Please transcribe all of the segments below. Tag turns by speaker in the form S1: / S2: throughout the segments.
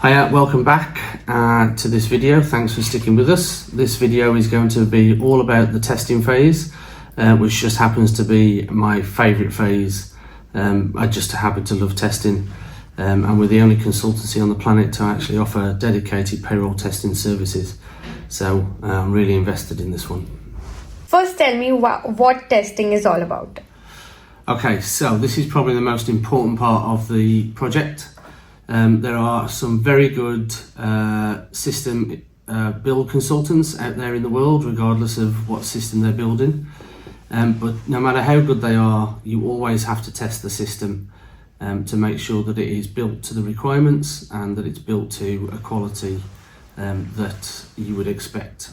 S1: Hiya, welcome back to this video. Thanks for sticking with us. This video is going to be all about the testing phase, which just happens to be my favourite phase. I just happen to love testing, and we're the only consultancy on the planet to actually offer dedicated payroll testing services. So I'm really invested in this one.
S2: First, tell me what testing is all about.
S1: Okay, so this is probably the most important part of the project. There are some very good system build consultants out there in the world, regardless of what system they're building. But no matter how good they are, you always have to test the system to make sure that it is built to the requirements and that it's built to a quality that you would expect.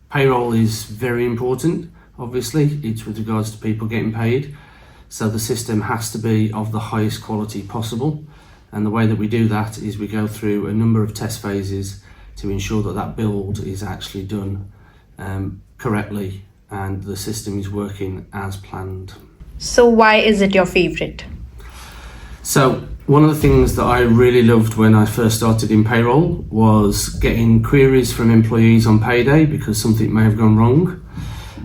S1: Payroll is very important, obviously. It's with regards to people getting paid. So the system has to be of the highest quality possible. And the way that we do that is we go through a number of test phases to ensure that that build is actually done correctly and the system is working as planned.
S2: So why is it your favorite?
S1: So one of the things that I really loved when I first started in payroll was getting queries from employees on payday because something may have gone wrong.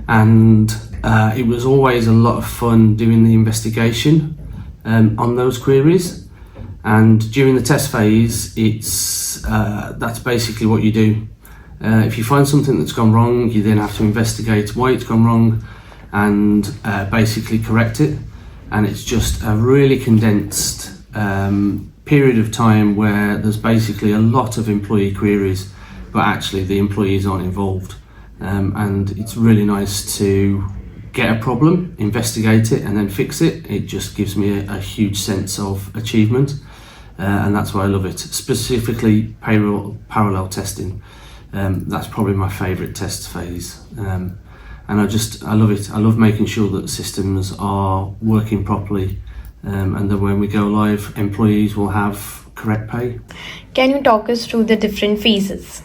S1: And it was always a lot of fun doing the investigation on those queries. And during the test phase, that's basically what you do. If you find something that's gone wrong, you then have to investigate why it's gone wrong and basically correct it. And it's just a really condensed period of time where there's basically a lot of employee queries, but actually the employees aren't involved. And it's really nice to get a problem, investigate it, and then fix it. It just gives me a huge sense of achievement. And that's why I love it. Specifically parallel testing. That's probably my favourite test phase. And I love it. I love making sure that systems are working properly and that when we go live, employees will have correct pay.
S2: Can you talk us through the different phases?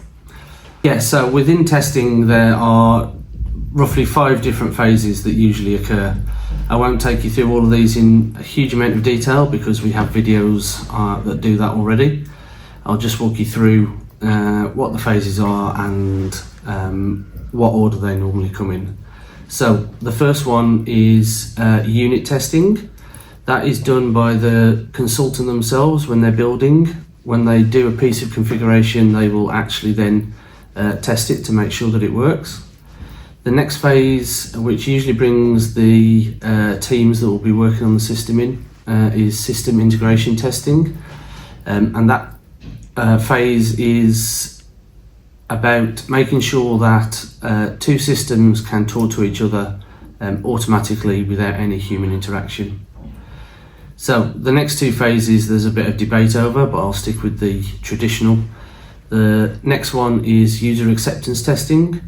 S1: Yeah, so within testing there are roughly 5 different phases that usually occur. I won't take you through all of these in a huge amount of detail because we have videos that do that already. I'll just walk you through what the phases are and what order they normally come in. So the first one is unit testing. That is done by the consultant themselves when they're building. When they do a piece of configuration, they will actually then test it to make sure that it works. The next phase, which usually brings the teams that will be working on the system in, is system integration testing. And that phase is about making sure that 2 systems can talk to each other automatically without any human interaction. So the next 2 phases, there's a bit of debate over, but I'll stick with the traditional. The next one is user acceptance testing.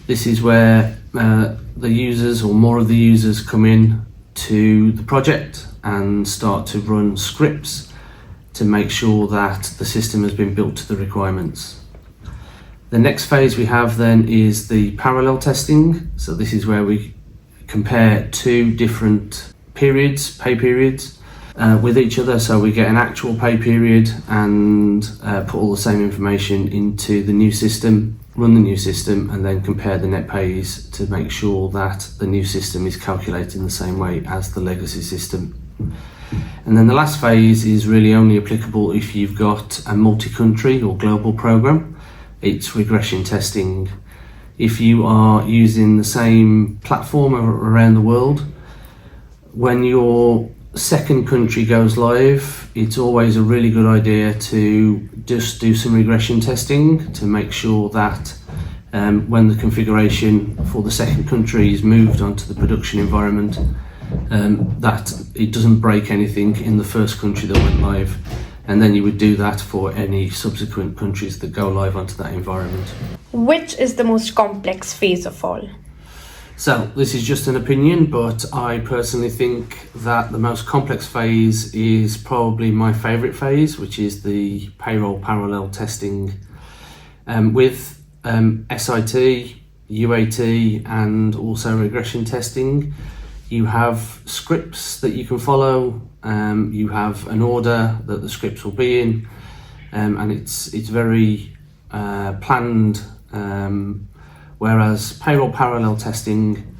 S1: This is where the users or more of the users come in to the project and start to run scripts to make sure that the system has been built to the requirements. The next phase we have then is the parallel testing. So this is where we compare 2 different periods, pay periods, with each other. So we get an actual pay period and put all the same information into the new system, run the new system, and then compare the net pays to make sure that the new system is calculated in the same way as the legacy system. And then the last phase is really only applicable if you've got a multi-country or global program. It's regression testing. If you are using the same platform around the world, when your second country goes live, it's always a really good idea to just do some regression testing to make sure that when the configuration for the second country is moved onto the production environment, that it doesn't break anything in the first country that went live. And then you would do that for any subsequent countries that go live onto that environment.
S2: Which is the most complex phase of all?
S1: So this is just an opinion, but I personally think that the most complex phase is probably my favourite phase, which is the payroll parallel testing. With SIT, UAT and also regression testing, you have scripts that you can follow, you have an order that the scripts will be in, and it's very planned. Whereas payroll parallel testing,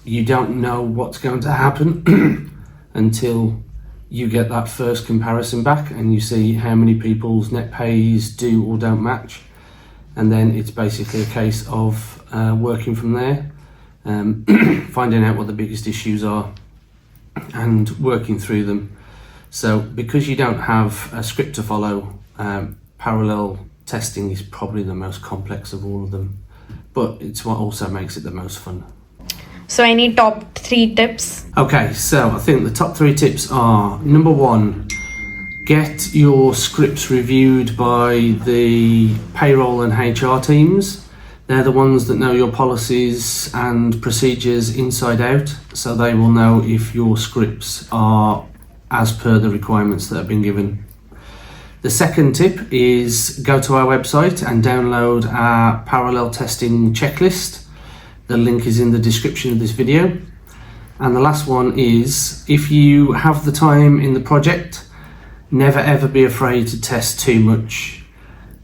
S1: you don't know what's going to happen until you get that first comparison back and you see how many people's net pays do or don't match, and then it's basically a case of working from there, finding out what the biggest issues are and working through them. So because you don't have a script to follow, parallel testing is probably the most complex of all of them, but it's what also makes it the most fun.
S2: So, any top 3 tips?
S1: Okay, so I think the top 3 tips are: number 1, get your scripts reviewed by the payroll and HR teams. They're the ones that know your policies and procedures inside out, so they will know if your scripts are as per the requirements that have been given. The second tip is go to our website and download our parallel testing checklist. The link is in the description of this video. And the last one is, if you have the time in the project, never ever be afraid to test too much.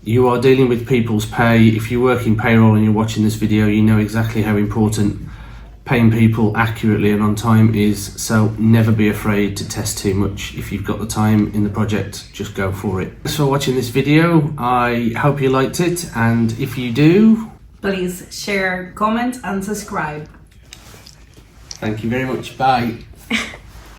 S1: You are dealing with people's pay. If you work in payroll and you're watching this video, you know exactly how important paying people accurately and on time is, so never be afraid to test too much. If you've got the time in the project, just go for it. Thanks for watching this video. I hope you liked it, and if you do,
S3: please share, comment and subscribe.
S1: thank you very much. Bye.